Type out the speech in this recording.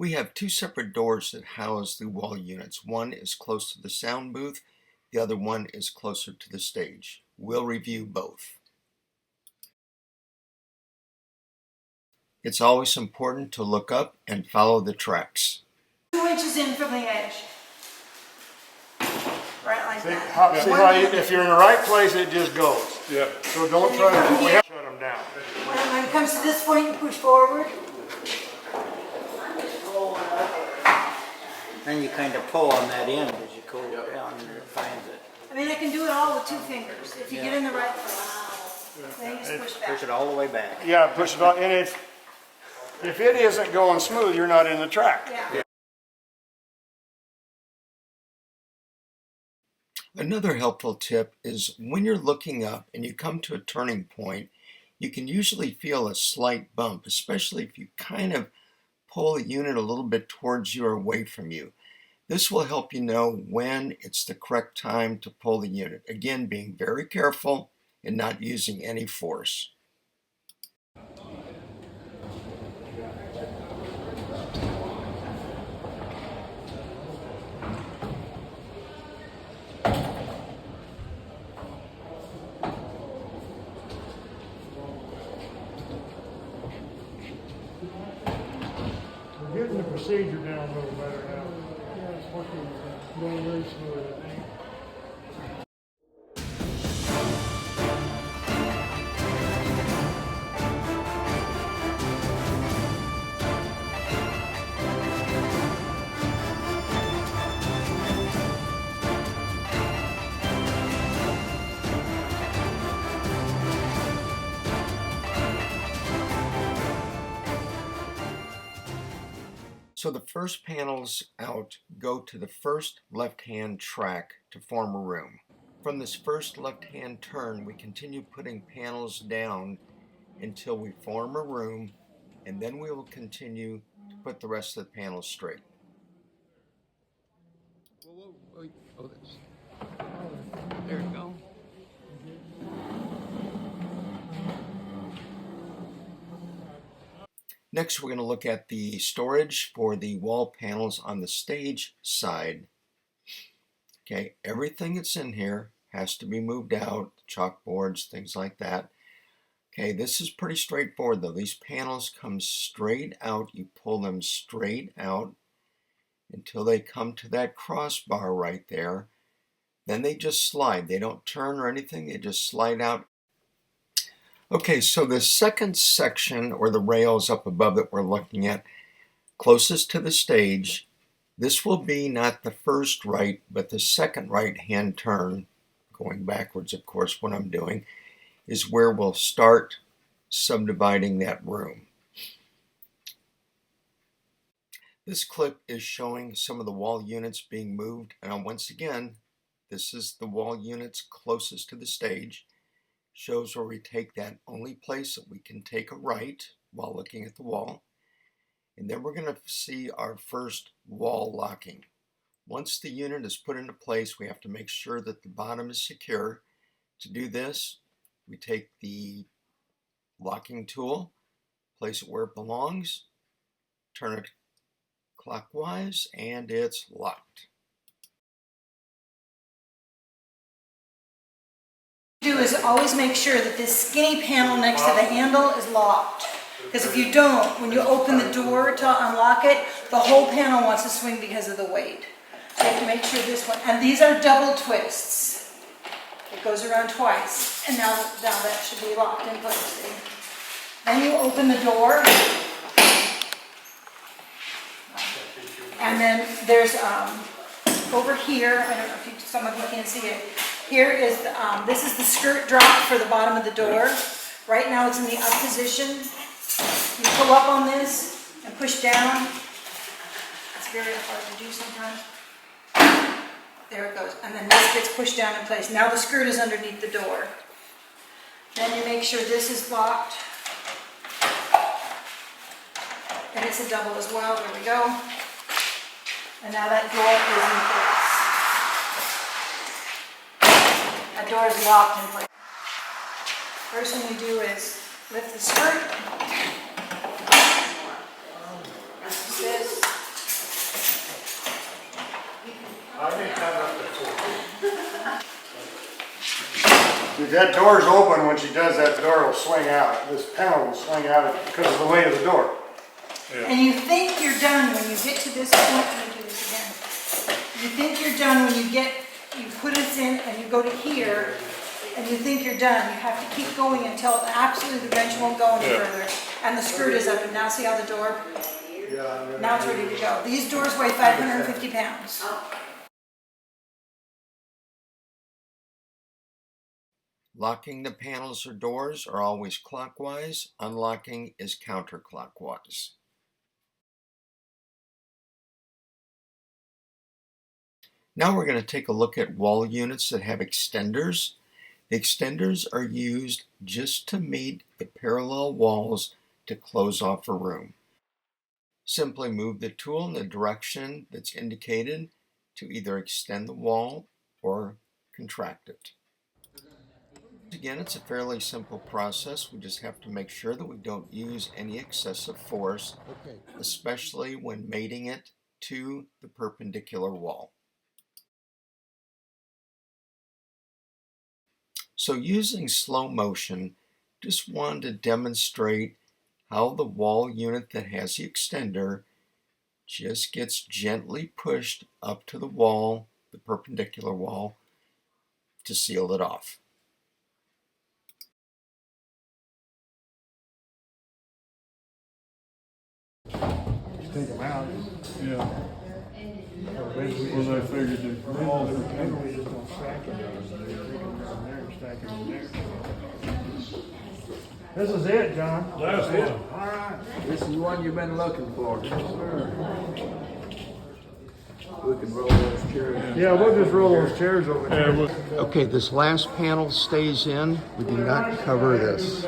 We have two separate doors that house the wall units. One is close to the sound booth, the other one is closer to the stage. We'll review both. It's always important to look up and follow the tracks. 2 inches in from the edge. Right like that. See how if you're in the right place, it just goes. Yeah. So don't try to shut them down. When it comes to this point, you push forward. Then you kind of pull on that end as you go down and it finds it. I mean, I can do it all with 2 fingers if you get in the right place. Then you just push back. Push it all the way back. Yeah, push it on. And if it isn't going smooth, you're not in the track. Yeah. Another helpful tip is when you're looking up and you come to a turning point, you can usually feel a slight bump, especially if you kind of pull the unit a little bit towards you or away from you. This will help you know when it's the correct time to pull the unit. Again, being very careful and not using any force. We're getting the procedure down a little better now. Yeah, it's working, going very smooth, I think. So the first panels out go to the first left-hand track to form a room. From this first left-hand turn, we continue putting panels down until we form a room, and then we will continue to put the rest of the panels straight. Oh, there you go. Next, we're going to look at the storage for the wall panels on the stage side. Okay, everything that's in here has to be moved out, chalkboards, things like that. Okay, this is pretty straightforward though. These panels come straight out. You pull them straight out until they come to that crossbar right there. Then they just slide. They don't turn or anything, they just slide out. Okay, so the second section, or the rails up above that we're looking at, closest to the stage, this will be not the first right, but the second right-hand turn, going backwards, of course, what I'm doing, is where we'll start subdividing that room. This clip is showing some of the wall units being moved, and once again, this is the wall units closest to the stage. Shows where we take that only place that we can take a right while looking at the wall. And then we're going to see our first wall locking. Once the unit is put into place, we have to make sure that the bottom is secure. To do this, we take the locking tool, place it where it belongs, turn it clockwise, and it's locked. Do is always make sure that this skinny panel next to the handle is locked. Because if you don't, when you open the door to unlock it, the whole panel wants to swing because of the weight. So you have to make sure this one, and these are double twists. It goes around twice, and now that should be locked in place. See? Then you open the door, and then there's over here, I don't know if some of you can see it. Here is, this is the skirt drop for the bottom of the door. Right now it's in the up position. You pull up on this and push down. It's very hard to do sometimes. There it goes. And then this gets pushed down in place. Now the skirt is underneath the door. Then you make sure this is locked. And it's a double as well. There we go. And now that door is in place. That door is locked in place. First thing you do is lift the skirt. This. If that door's open, when she does, that door will swing out. This panel will swing out because of the weight of the door. And you think you're done when you get to this point, let me do this again. You think you're done when you put this in and you go to here, and you think you're done. You have to keep going until absolutely the wrench won't go any further. And the skirt is up, and now see how the door, now it's ready to go. These doors weigh 550 pounds. Locking the panels or doors are always clockwise. Unlocking is counterclockwise. Now we're going to take a look at wall units that have extenders. The extenders are used just to meet the parallel walls to close off a room. Simply move the tool in the direction that's indicated to either extend the wall or contract it. Again, it's a fairly simple process. We just have to make sure that we don't use any excessive force, especially when mating it to the perpendicular wall. So using slow motion, just wanted to demonstrate how the wall unit that has the extender just gets gently pushed up to the wall, the perpendicular wall, to seal it off. Take them out. Yeah. Basically, Well, I figured the walls were maybe we just don't stack it. They take them down there and stack them in there. This is it, John. Last This is it. one. All right. This is the one you've been looking for. Yes, sir. We can roll those chairs. Yeah, we'll just roll those chairs over Yeah, here. well, Okay, this last panel stays in. We do not cover this.